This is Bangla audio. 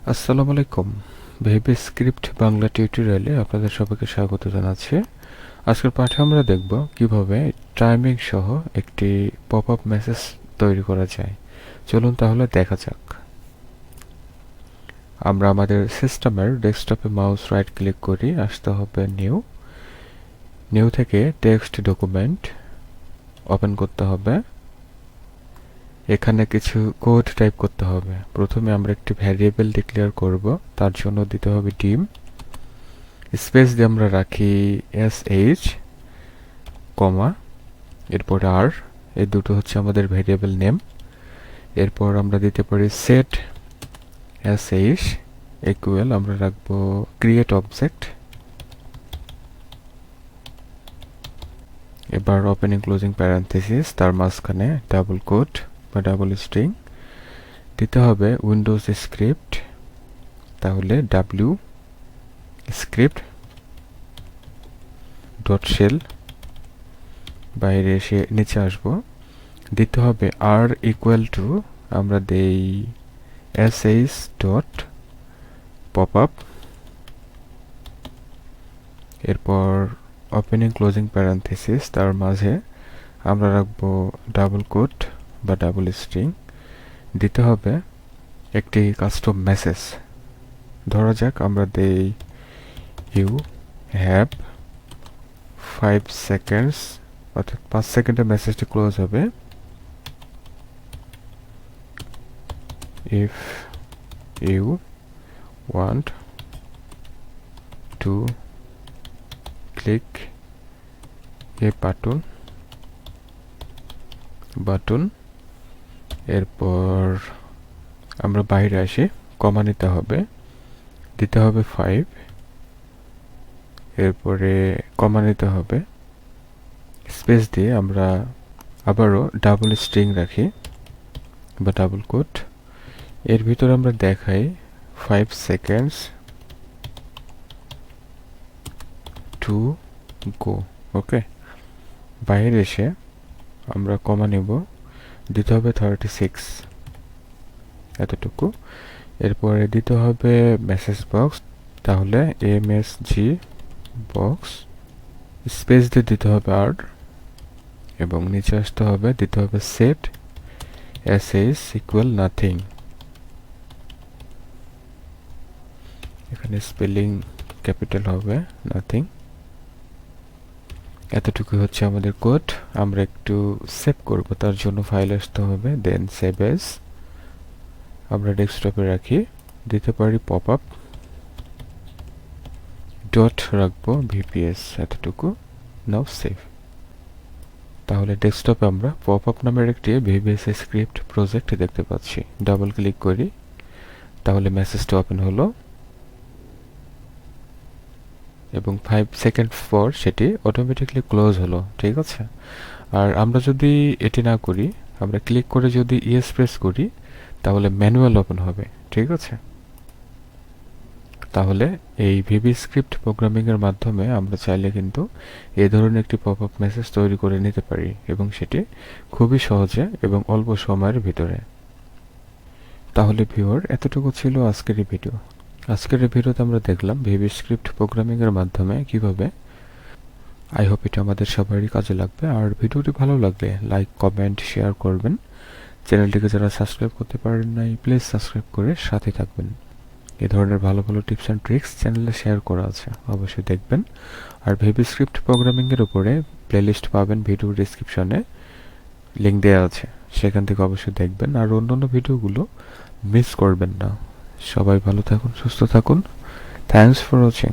আসসালামু আলাইকুম। VBScript বাংলা টিউটোরিয়ালে আপনাদের সবাইকে স্বাগত জানাচ্ছি। আজকের পাঠে আমরা দেখব কিভাবে টাইমিং সহ একটি পপআপ মেসেজ তৈরি করা যায়। চলুন তাহলে দেখা যাক। আমরা আমাদের সিস্টেমের ডেস্কটপে মাউস রাইট ক্লিক করি, আসতে হবে নিউ থেকে টেক্সট ডকুমেন্ট ওপেন করতে হবে। এখানে কিছু কোড টাইপ করতে হবে। প্রথমে আমরা একটি ভ্যারিয়েবল ডিক্লেয়ার করব, তার জন্য দিতে হবে ডিম, স্পেস দিয়ে আমরা রাখি sh, কমা, এরপর আর, এই দুটো হচ্ছে আমাদের ভ্যারিয়েবল নেম। এরপর আমরা দিতে পারি সেট sh ইকুয়াল, আমরা রাখবো ক্রিয়েট অবজেক্ট। এবার ওপেনিং ক্লোজিং প্যারেনথেসিস, তার মাঝখানে ডাবল কোট বা ডাবল স্ট্রিং দিতে হবে উইন্ডোজ স্ক্রিপ্ট, তাহলে VBScript ডট শেল, বাইরে এসে নিচে আসব। দিতে হবে আর ইকুয়াল টু, আমরা দেই sh ডট পপআপ, এরপর ওপেনিং ক্লোজিং প্যারেনথেসিস, তার মাঝে আমরা রাখবো ডাবল কোট বা ডাবল স্ট্রিং। দিতে হবে একটি কাস্টম মেসেজ, ধরা যাক আমরা দেই ইউ হ্যাভ 5 সেকেন্ডস, অর্থাৎ 5 সেকেন্ডে মেসেজটি ক্লোজ হবে। If you want to click a button, এরপর আমরা বাইরে আসি, কমা নিতে হবে, দিতে হবে 5, এরপরে কমা নিতে হবে, স্পেস দিয়ে আমরা আবারও ডাবল স্ট্রিং রাখি বা ডাবল কোট। এর ভিতরে আমরা দেখাই 5 সেকেন্ডস টু গো। ওকে, বাইরে এসে আমরা কমা নেব, দিতে হবে 36, এতটুকু। এরপরে দিতে হবে মেসেজ বক্স, তাহলে msg বক্স, স্পেস দিয়ে দিতে হবে আর, এবং নিচে আসতে হবে, দিতে হবে সেট sh ইকুয়াল নাথিং, এখানে স্পেলিং ক্যাপিটাল হবে নাথিং। এতটুকু হচ্ছে আমাদের কোড। আমরা একটু সেভ করব, তার জন্য ফাইল আসতে হবে, দেন সেভ এজ, আমরা ডেস্কটপে রাখি, দিতে পারি পপআপ ডট রাখবো VBS, এতটুকু। নাও সেভ। তাহলে ডেস্কটপে আমরা পপআপ নামের একটি VBScript প্রজেক্ট দেখতে পাচ্ছি। ডাবল ক্লিক করি, তাহলে মেসেজটা ওপেন হলো এবং 5 সেকেন্ড পর সেটি অটোমেটিকলি ক্লোজ হলো। ঠিক আছে, আর আমরা যদি এটি না করি, আমরা ক্লিক করে যদি ইয়েস প্রেস করি, তাহলে ম্যানুয়াল ওপেন হবে। ঠিক আছে, তাহলে এই VBScript প্রোগ্রামিং এর মাধ্যমে আমরা চাইলে কিন্তু এই ধরনের একটি পপআপ মেসেজ তৈরি করে নিতে পারি, এবং সেটি খুবই সহজে এবং অল্প সময়ের ভিতরে। তাহলে ভিউয়ার, এতটুকু ছিল আজকের এই ভিডিও। আজকের এই ভিডিওতে আমরা দেখলাম VBScript প্রোগ্রামিং এর মাধ্যমে কিভাবে। আই হোপ এটা আমাদের সবারই কাজে লাগবে। আর ভিডিওটি ভালো লাগলে লাইক, কমেন্ট, শেয়ার করবেন। চ্যানেলটিকে যারা সাবস্ক্রাইব করতে পারেন নাই, প্লিজ সাবস্ক্রাইব করে সাথে থাকবেন। এই ধরনের ভালো ভালো টিপস অ্যান্ড ট্রিক্স চ্যানেলে শেয়ার করা আছে, অবশ্যই দেখবেন। আর VBScript প্রোগ্রামিং এর উপরে প্লেলিস্ট পাবেন, ভিডিও ডেসক্রিপশনে লিংক দেওয়া আছে, সেখান থেকে অবশ্যই দেখবেন। আর অন্যান্য ভিডিওগুলো মিস করবেন না। সবাই ভালো থাকুন, সুস্থ থাকুন। Thanks for watching.